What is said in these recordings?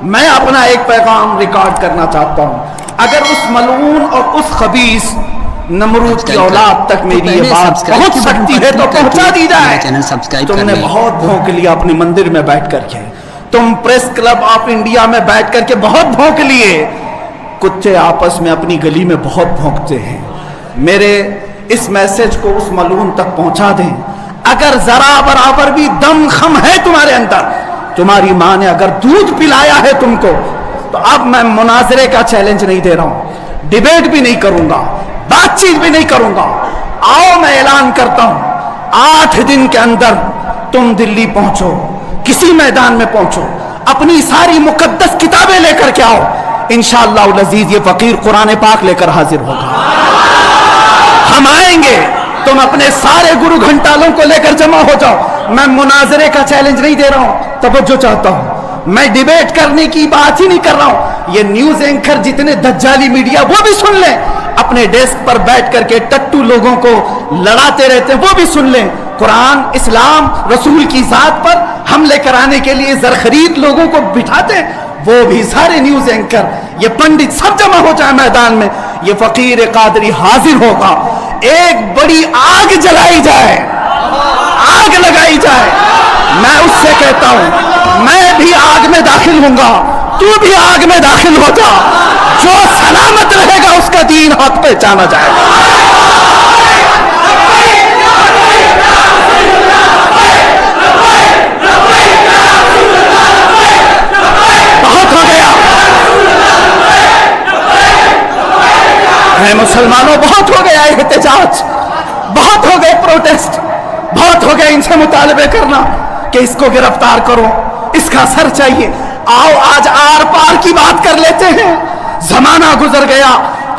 میں اپنا ایک پیغام ریکارڈ کرنا چاہتا ہوں، اگر اس ملعون اور اس خبیث نمرود کی اولاد تک میری یہ بات پہنچ سکتی ہے تو پہنچا دی جائے۔ تم نے بہت بھونک لیا اپنے مندر میں بیٹھ کر کے، تم پریس کلب آف انڈیا میں بیٹھ کر کے بہت بھونک لیے، کتے آپس میں اپنی گلی میں بہت بھونکتے ہیں۔ میرے اس میسج کو اس ملعون تک پہنچا دیں۔ اگر ذرا برابر بھی دم خم ہے تمہارے اندر، تمہاری ماں نے اگر دودھ پلایا ہے تم کو، تو اب میں مناظرے کا چیلنج نہیں دے رہا ہوں، ڈیبیٹ بھی نہیں کروں گا، بات چیت بھی نہیں کروں گا۔ آؤ میں اعلان کرتا ہوں، 8 دن کے اندر تم دلی پہنچو، کسی میدان میں پہنچو، اپنی ساری مقدس کتابیں لے کر کے آؤ، انشاءاللہ العزیز یہ فقیر قرآن پاک لے کر حاضر ہوگا۔ ہم آئیں گے، تم اپنے سارے گرو گھنٹالوں کو لے کر جمع ہو جاؤ۔ میں مناظرے کا چیلنج نہیں دے رہا ہوں، توجہ چاہتا ہوں، میں ڈیبیٹ کرنے کی بات ہی نہیں کر رہا ہوں۔ یہ نیوز اینکر جتنے دجالی میڈیا وہ بھی سن لیں، اپنے ڈیسک پر بیٹھ کر کے ٹٹو لوگوں کو لڑاتے رہتے ہیں وہ بھی سن لیں۔ قرآن، اسلام، رسول کی ذات پر حملے کرانے کے لیے زرخرید لوگوں کو بٹھاتے ہیں، وہ بھی سارے نیوز اینکر، یہ پنڈت سب جمع ہو جائے میدان میں، یہ فقیر قادری حاضر ہوگا۔ ایک بڑی آگ جلائی جائے، آگ لگائی جائے۔ میں اس سے کہتا ہوں، میں بھی آگ میں داخل ہوں گا، تو بھی آگ میں داخل ہو جا، جو سلامت رہے گا اس کا دین حق پہچانا جائے گا۔ بہت ہو گیا اے مسلمانوں، بہت ہو گیا احتجاج، بہت ہو گئے پروٹیسٹ، بہت ہو گئے ان سے مطالبے کرنا کہ اس کو گرفتار کرو، اس کا سر چاہیے۔ آؤ آج آر پار کی بات کر لیتے ہیں۔ زمانہ گزر گیا،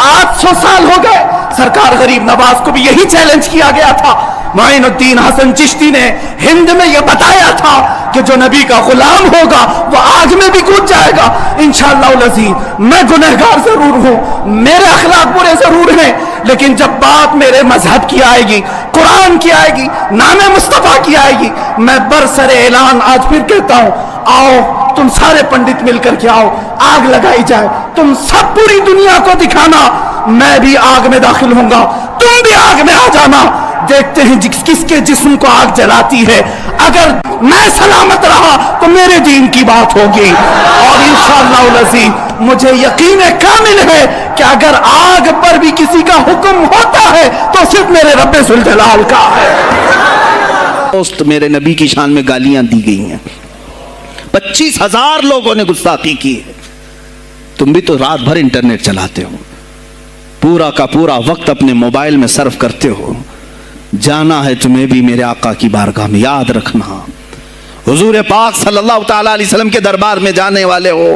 800 سال ہو گئے، سرکار غریب نواز کو بھی یہی چیلنج کیا گیا تھا۔ معین الدین حسن چشتی نے ہند میں یہ بتایا تھا کہ جو نبی کا غلام ہوگا وہ آگ میں بھی کود جائے گا۔ انشاءاللہ العزیز میں گنہگار ضرور ہوں، میرے اخلاق برے ضرور ہیں، لیکن جب بات میرے مذہب کی آئے گی، قرآن کی آئے گی، نام مصطفیٰ کی آئے گی، میں برسر اعلان آج پھر کہتا ہوں، آؤ تم سارے پنڈت مل کر کے آؤ، آگ لگائی جائے، تم سب پوری دنیا کو دکھانا میں بھی آگ میں داخل ہوں گا، تم بھی آگ میں آ جانا، دیکھتے ہیں کس کے جسم کو آگ جلاتی ہے۔ اگر میں سلامت رہا تو میرے دین کی بات ہوگی، اور انشاءاللہ العزیز مجھے یقین کامل ہے کہ اگر آگ پر بھی کسی کا حکم ہوتا ہے تو صرف میرے رب ذوالجلال کا ہے۔ دوست، میرے نبی کی شان میں گالیاں دی گئی ہیں، 25,000 لوگوں نے گستاخی کی ہے۔ تم بھی تو رات بھر انٹرنیٹ چلاتے ہو، پورا کا پورا وقت اپنے موبائل میں صرف کرتے ہو، جانا ہے تمہیں بھی میرے آقا کی بارگاہ میں، یاد رکھنا حضور پاک صلی اللہ تعالی علیہ وسلم کے دربار میں جانے والے ہو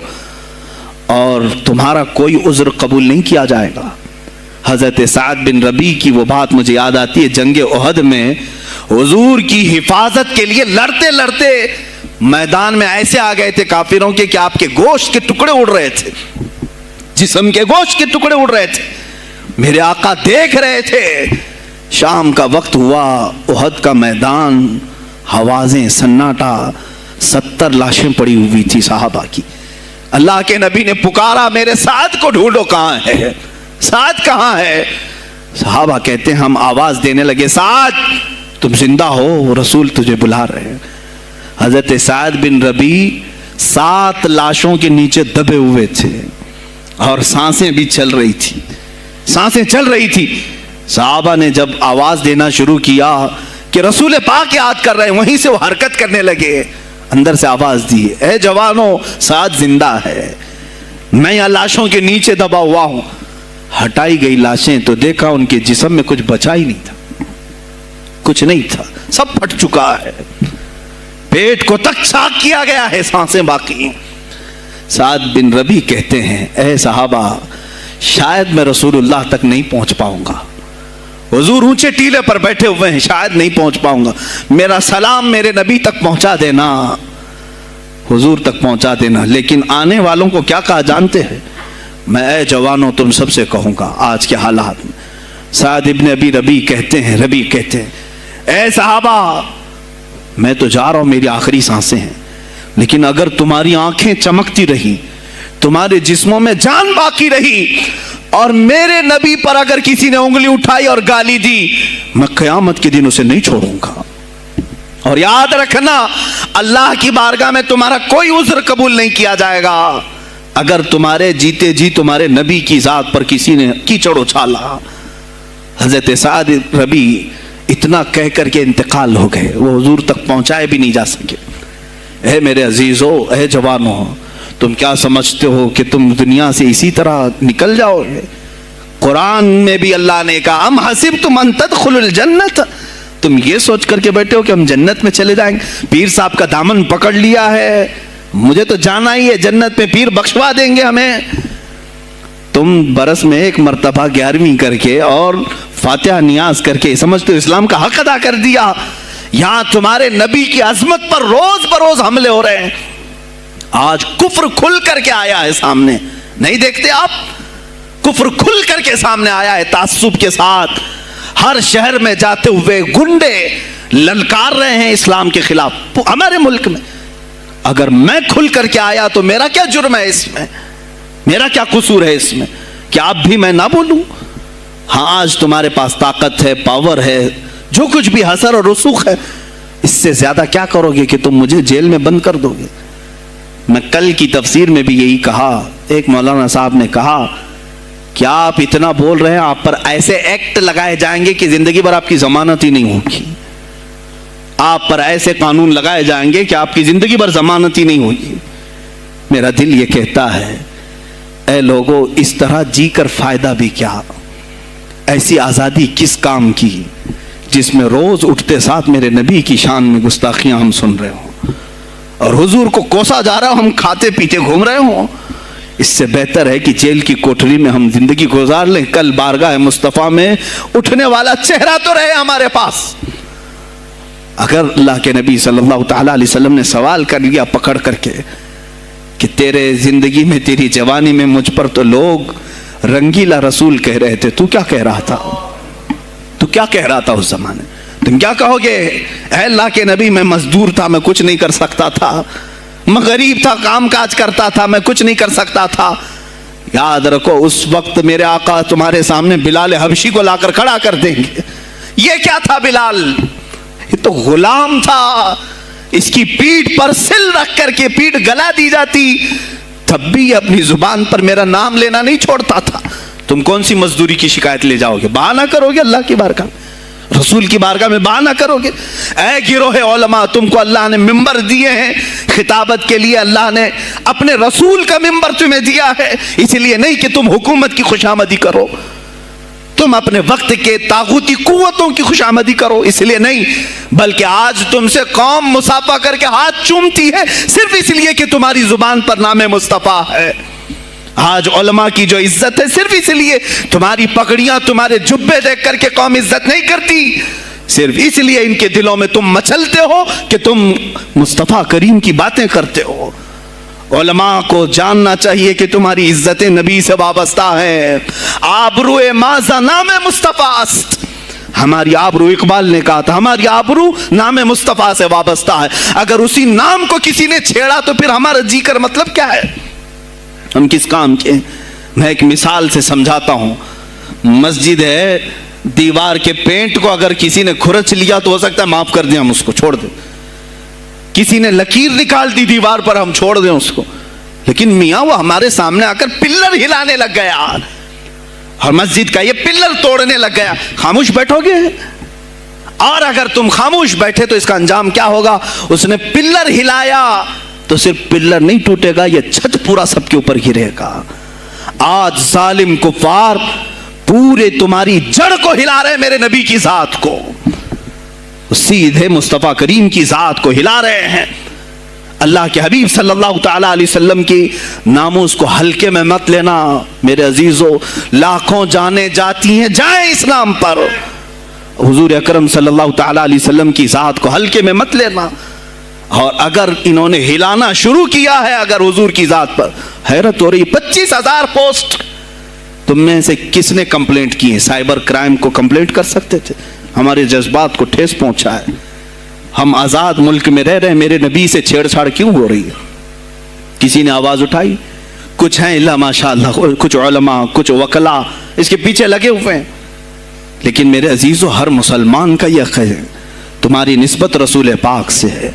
اور تمہارا کوئی عذر قبول نہیں کیا جائے گا۔ حضرت سعد بن ربیع کی وہ بات مجھے یاد آتی ہے، جنگ احد میں حضور کی حفاظت کے لیے لڑتے لڑتے میدان میں ایسے آ گئے تھے کافروں کے کہ آپ کے گوشت کے ٹکڑے اڑ رہے تھے، جسم کے گوشت کے ٹکڑے اڑ رہے تھے، میرے آقا دیکھ رہے تھے۔ شام کا وقت ہوا، احد کا میدان، ہوازیں، سناٹا، 70 لاشیں پڑی ہوئی تھی صحابہ کی۔ اللہ کے نبی نے پکارا، میرے سعد کو ڈھونڈو، کہاں ہے سعد، کہاں ہے؟ صحابہ کہتے ہیں ہم آواز دینے لگے، سعد تم زندہ ہو، رسول تجھے بلا رہے ہیں۔ حضرت سعد بن ربیع 7 لاشوں کے نیچے دبے ہوئے تھے اور سانسیں بھی چل رہی تھی، سانسیں چل رہی تھی۔ صحابہ نے جب آواز دینا شروع کیا کہ رسول پاک یاد کر رہے ہیں، وہیں سے وہ حرکت کرنے لگے، اندر سے آواز دی، اے جوانوں سعد زندہ ہے، میں یہاں لاشوں کے نیچے دبا ہوا ہوں۔ ہٹائی گئی لاشیں تو دیکھا ان کے جسم میں کچھ بچا ہی نہیں تھا، کچھ نہیں تھا، سب پھٹ چکا ہے، پیٹ کو تک چاک کیا گیا ہے، سانسیں باقی۔ سعد بن ربیع کہتے ہیں، اے صحابہ شاید میں رسول اللہ تک نہیں پہنچ پاؤں گا، حضور اونچے ٹیلے پر بیٹھے ہوئے ہیں، شاید نہیں پہنچ پاؤں گا، میرا سلام میرے نبی تک پہنچا دینا، حضور تک پہنچا دینا۔ لیکن آنے والوں کو کیا کہا جانتے ہیں؟ میں اے جوانوں تم سب سے کہوں گا آج کے حالات میں۔ سعد ابن ابی ربیع کہتے ہیں، اے صحابہ میں تو جا رہا ہوں، میری آخری سانسیں ہیں، لیکن اگر تمہاری آنکھیں چمکتی رہی, تمہارے جسموں میں جان باقی رہی, اور میرے نبی پر اگر کسی نے انگلی اٹھائی اور گالی دی, میں قیامت کے دن اسے نہیں چھوڑوں گا. اور یاد رکھنا, اللہ کی بارگاہ میں تمہارا کوئی عذر قبول نہیں کیا جائے گا اگر تمہارے جیتے جی تمہارے نبی کی ذات پر کسی نے کیچڑ اچھالا. حضرت سعد ربی اتنا کہہ کر کے انتقال ہو گئے, وہ حضور تک پہنچائے بھی نہیں جا سکے. اے میرے عزیزو, اے جوانو, تم کیا سمجھتے ہو کہ تم دنیا سے اسی طرح نکل جاؤ گے؟ قرآن میں بھی اللہ نے کہا, ام حسبتم ان تدخلوا الجنت, تم یہ سوچ کر کے بیٹھے ہو کہ ہم جنت میں چلے جائیں گے؟ پیر صاحب کا دامن پکڑ لیا ہے, مجھے تو جانا ہی ہے جنت میں, پیر بخشوا دیں گے ہمیں. تم برس میں ایک مرتبہ 11ویں کر کے اور فاتحہ نیاز کر کے سمجھتے ہو اسلام کا حق ادا کر دیا. یہاں تمہارے نبی کی عظمت پر روز بروز حملے ہو رہے ہیں. آج کفر کھل کر کے آیا ہے سامنے, نہیں دیکھتے آپ؟ کفر کھل کر کے سامنے آیا ہے تعصب کے ساتھ. ہر شہر میں جاتے ہوئے گنڈے للکار رہے ہیں اسلام کے خلاف ہمارے ملک میں. اگر میں کھل کر کے آیا تو میرا کیا جرم ہے اس میں, میرا کیا قصور ہے اس میں کہ آپ بھی میں نہ بولوں؟ ہاں, آج تمہارے پاس طاقت ہے, پاور ہے, جو کچھ بھی حسر اور رسوخ ہے, اس سے زیادہ کیا کرو گے کہ تم مجھے جیل میں بند کر دو گے؟ میں کل کی تفسیر میں بھی یہی کہا. ایک مولانا صاحب نے کہا کہ آپ اتنا بول رہے ہیں, آپ پر ایسے ایکٹ لگائے جائیں گے کہ زندگی بھر آپ کی ضمانت ہی نہیں ہوگی. آپ پر ایسے قانون لگائے جائیں گے کہ آپ کی زندگی بھر ضمانت ہی نہیں ہوگی. میرا دل یہ کہتا ہے, اے لوگوں, اس طرح جی کر فائدہ بھی کیا؟ ایسی آزادی کس کام کی جس میں روز اٹھتے ساتھ میرے نبی کی شان میں گستاخیاں ہم سن رہے ہوں اور حضور کو کوسا جا رہا ہوں, ہم کھاتے پیتے گھوم رہے ہوں. اس سے بہتر ہے کہ جیل کی کوٹری میں ہم زندگی گزار لیں, کل بارگاہ مصطفیٰ میں اٹھنے والا چہرہ تو رہے ہمارے پاس. اگر اللہ کے نبی صلی اللہ تعالی علیہ وسلم نے سوال کر لیا پکڑ کر کے کہ تیرے زندگی میں, تیری جوانی میں مجھ پر تو لوگ رنگیلا رسول کہہ رہے تھے, تو کیا کہہ رہا تھا؟ تو کیا کہہ رہا تھا اس زمانے؟ تم کیا کہو گے؟ اے اللہ کے نبی, میں مزدور تھا, میں کچھ نہیں کر سکتا تھا, میں غریب تھا, کام کاج کرتا تھا, میں کچھ نہیں کر سکتا تھا. یاد رکھو, اس وقت میرے آقا تمہارے سامنے بلال حبشی کو لا کر کھڑا کر دیں گے. یہ کیا تھا بلال؟ یہ تو غلام تھا. اس کی پیٹھ پر سل رکھ کر کے پیٹھ گلا دی جاتی, تب بھی اپنی زبان پر میرا نام لینا نہیں چھوڑتا تھا. تم کون سی مزدوری کی شکایت لے جاؤ گے؟ بہانہ کرو گے اللہ کی بارگاہ, رسول کی بارگاہ میں بہانہ کرو گے. اے گروہ علماء, تم کو اللہ نے ممبر دیے ہیں خطابت کے لیے, اللہ نے اپنے رسول کا ممبر تمہیں دیا ہے, اس لیے نہیں کہ تم حکومت کی خوشامدی کرو, تم اپنے وقت کے طاغوتی قوتوں کی خوشامدی کرو, اس لیے نہیں, بلکہ آج تم سے قوم مصافحہ کر کے ہاتھ چومتی ہے صرف اس لیے کہ تمہاری زبان پر نام مصطفیٰ ہے. آج علماء کی جو عزت ہے صرف اس لیے, تمہاری پگڑیاں, تمہارے جبے دیکھ کر کے قوم عزت نہیں کرتی, صرف اس لیے ان کے دلوں میں تم مچلتے ہو کہ تم مصطفیٰ کریم کی باتیں کرتے ہو. علماء کو جاننا چاہیے کہ تمہاری عزت نبی سے وابستہ ہے. آبرو ماذا نام مصطفیٰ است, ہماری آبرو, اقبال نے کہا تھا, ہماری آبرو نام مصطفیٰ سے وابستہ ہے. اگر اسی نام کو کسی نے چھیڑا تو پھر ہمارا جی کر مطلب کیا ہے؟ ہم کس کام کے؟ میں ایک مثال سے سمجھاتا ہوں. مسجد ہے, دیوار کے پینٹ کو اگر کسی نے کھرچ لیا تو ہو سکتا ہے معاف کر دیں, ہم اس کو چھوڑ دیں. کسی نے لکیر نکال دی دیوار پر, ہم چھوڑ دیں اس کو. لیکن میاں وہ ہمارے سامنے آ کر پلر ہلانے لگ گیا اور مسجد کا یہ پلر توڑنے لگ گیا, خاموش بیٹھو گے؟ اور اگر تم خاموش بیٹھے تو اس کا انجام کیا ہوگا؟ اس نے پلر ہلایا تو صرف پلر نہیں ٹوٹے گا, یہ چھت پورا سب کے اوپر گرے گا. آج ظالم کفار پورے تمہاری جڑ کو ہلا رہے, میرے نبی کی ذات کو, سیدھے مصطفیٰ کریم کی ذات کو ہلا رہے ہیں. اللہ کے حبیب صلی اللہ تعالی علیہ وسلم کی ناموس کو ہلکے میں مت لینا میرے عزیزو. لاکھوں جانیں جاتی ہیں, جائیں اسلام پر. حضور اکرم صلی اللہ تعالی علیہ وسلم کی ذات کو ہلکے میں مت لینا. اور اگر انہوں نے ہلانا شروع کیا ہے اگر حضور کی ذات پر, حیرت ہو رہی, 25,000 پوسٹ تم میں سے کس نے کمپلینٹ کی ہے؟ سائبر کرائم کو کمپلینٹ کر سکتے تھے, ہمارے جذبات کو ٹھیس پہنچا ہے. ہم آزاد ملک میں رہ رہے ہیں, میرے نبی سے چھیڑ چھاڑ کیوں ہو رہی ہے؟ کسی نے آواز اٹھائی؟ کچھ ہیں اللہ ماشاء اللہ, کچھ علماء, کچھ وکلا اس کے پیچھے لگے ہوئے ہیں, لیکن میرے عزیزو ہر مسلمان کا یہ حق ہے, تمہاری نسبت رسول پاک سے ہے.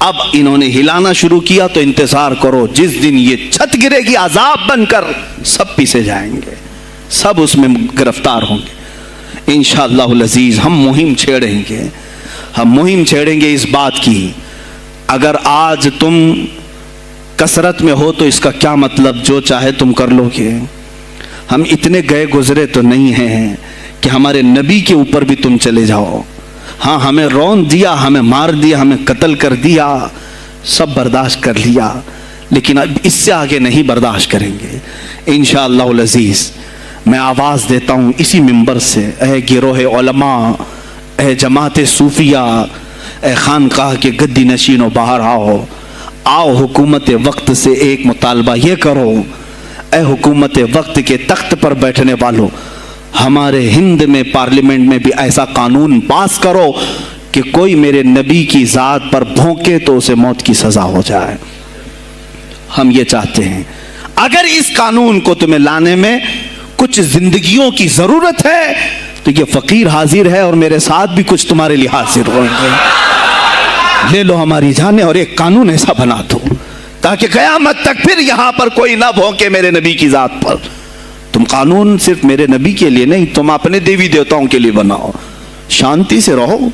اب انہوں نے ہلانا شروع کیا تو انتظار کرو, جس دن یہ چھت گرے گی عذاب بن کر سب پیچھے جائیں گے, سب اس میں گرفتار ہوں گے. انشاءاللہ العزیز ہم مہم چھیڑیں گے, ہم مہم چھیڑیں گے اس بات کی. اگر آج تم کثرت میں ہو تو اس کا کیا مطلب, جو چاہے تم کر لو گے. ہم اتنے گئے گزرے تو نہیں ہیں کہ ہمارے نبی کے اوپر بھی تم چلے جاؤ. ہاں ہمیں رون دیا, ہمیں مار دیا, ہمیں قتل کر دیا, سب برداشت کر لیا, لیکن اب اس سے آگے نہیں برداشت کریں گے انشاءاللہ العزیز. میں آواز دیتا ہوں اسی منبر سے, اے گروہ علماء, اے جماعت صوفیہ, اے خانقاہ کے گدی نشینوں, باہر آؤ. آؤ حکومت وقت سے ایک مطالبہ یہ کرو, اے حکومت وقت کے تخت پر بیٹھنے والوں, ہمارے ہند میں پارلیمنٹ میں بھی ایسا قانون پاس کرو کہ کوئی میرے نبی کی ذات پر بھونکے تو اسے موت کی سزا ہو جائے. ہم یہ چاہتے ہیں. اگر اس قانون کو تمہیں لانے میں کچھ زندگیوں کی ضرورت ہے تو یہ فقیر حاضر ہے, اور میرے ساتھ بھی کچھ تمہارے لیے حاضر ہوئیں گے. لے لو ہماری جانیں اور ایک قانون ایسا بنا دو تاکہ قیامت تک پھر یہاں پر کوئی نہ بھونکے میرے نبی کی ذات پر. تم قانون صرف میرے نبی کے لیے نہیں, تم اپنے دیوی دیوتاؤں کے لیے بناؤ, شانتی سے رہو.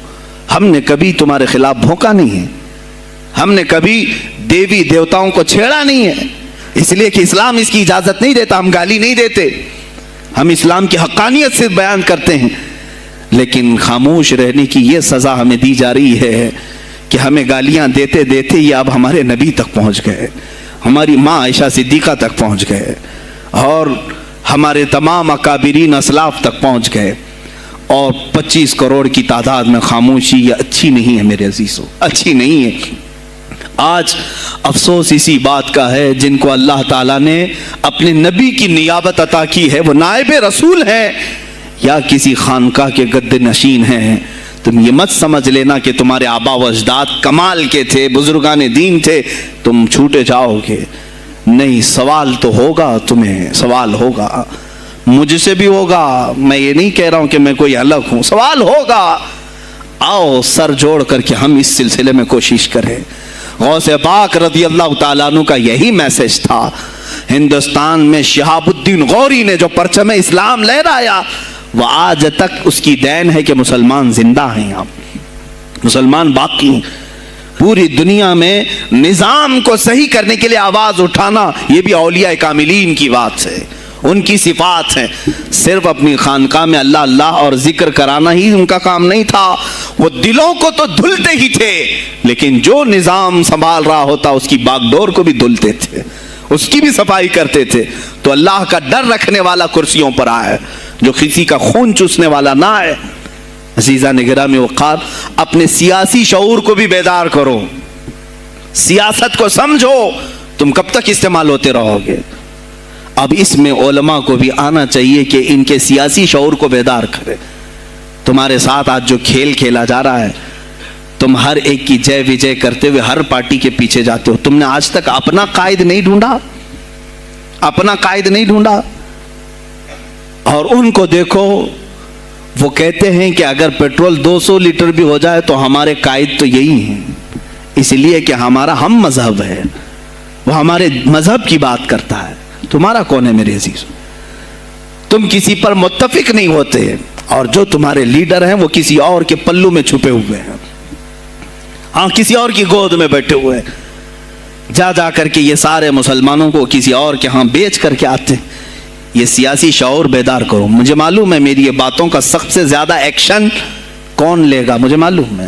ہم نے کبھی تمہارے خلاف بھونکا نہیں ہے, ہم نے کبھی دیوی دیوتاؤں کو چھیڑا نہیں ہے, اس لیے کہ اسلام اس کی اجازت نہیں دیتا. ہم گالی نہیں دیتے, ہم اسلام کی حقانیت سے بیان کرتے ہیں, لیکن خاموش رہنے کی یہ سزا ہمیں دی جا رہی ہے کہ ہمیں گالیاں دیتے دیتے یہ اب ہمارے نبی تک پہنچ گئے, ہماری ماں عائشہ صدیقہ تک پہنچ گئے, اور ہمارے تمام اکابرین اسلاف تک پہنچ گئے. اور 25 کروڑ کی تعداد میں خاموشی یہ اچھی نہیں ہے میرے عزیزوں, اچھی نہیں ہے. آج افسوس اسی بات کا ہے جن کو اللہ تعالیٰ نے اپنے نبی کی نیابت عطا کی ہے, وہ نائب رسول ہیں یا کسی خانقاہ کے گد نشین ہیں. تم یہ مت سمجھ لینا کہ تمہارے آبا و اجداد کمال کے تھے, بزرگان دین تھے, تم چھوٹے جاؤ گے. نہیں, سوال تو ہوگا, تمہیں سوال ہوگا, مجھ سے بھی ہوگا. میں یہ نہیں کہہ رہا ہوں کہ میں کوئی الگ ہوں, سوال ہوگا. آؤ سر جوڑ کر کے ہم اس سلسلے میں کوشش کریں. غوث پاک رضی اللہ تعالیٰ عنہ کا یہی میسج تھا. ہندوستان میں شہاب الدین غوری نے جو پرچم اسلام لہرایا, وہ آج تک اس کی دین ہے کہ مسلمان زندہ ہیں, آپ مسلمان باقی ہیں. پوری دنیا میں نظام کو صحیح کرنے کے لیے آواز اٹھانا یہ بھی اولیاء کاملین کی بات ہے, ان کی صفات ہیں. صرف اپنی خانقاہ میں اللہ اللہ اور ذکر کرانا ہی ان کا کام نہیں تھا, وہ دلوں کو تو دھلتے ہی تھے, لیکن جو نظام سنبھال رہا ہوتا اس کی باغ ڈور کو بھی دھلتے تھے, اس کی بھی صفائی کرتے تھے. تو اللہ کا ڈر رکھنے والا کرسیوں پر آئے, جو کسی کا خون چوسنے والا نہ آئے. عزیزان گرامی وقار, اپنے سیاسی شعور کو بھی بیدار کرو, سیاست کو سمجھو. تم کب تک استعمال ہوتے رہو گے؟ اب اس میں علماء کو بھی آنا چاہیے کہ ان کے سیاسی شعور کو بیدار کرے. تمہارے ساتھ آج جو کھیل کھیلا جا رہا ہے, تم ہر ایک کی جے وجے کرتے ہوئے ہر پارٹی کے پیچھے جاتے ہو. تم نے آج تک اپنا قائد نہیں ڈھونڈا, اپنا قائد نہیں ڈھونڈا. اور ان کو دیکھو, وہ کہتے ہیں کہ اگر پیٹرول 200 لیٹر بھی ہو جائے تو ہمارے قائد تو یہی ہیں, اس لیے کہ ہمارا ہم مذہب ہے, وہ ہمارے مذہب کی بات کرتا ہے. تمہارا کون ہے میرے عزیز؟ تم کسی پر متفق نہیں ہوتے, اور جو تمہارے لیڈر ہیں وہ کسی اور کے پلو میں چھپے ہوئے ہیں, ہاں کسی اور کی گود میں بیٹھے ہوئے ہیں. جا جا کر کے یہ سارے مسلمانوں کو کسی اور کے ہاں بیچ کر کے آتے ہیں. یہ سیاسی شعور بیدار کرو. مجھے معلوم ہے میری یہ باتوں کا سب سے زیادہ ایکشن کون لے گا, مجھے معلوم ہے.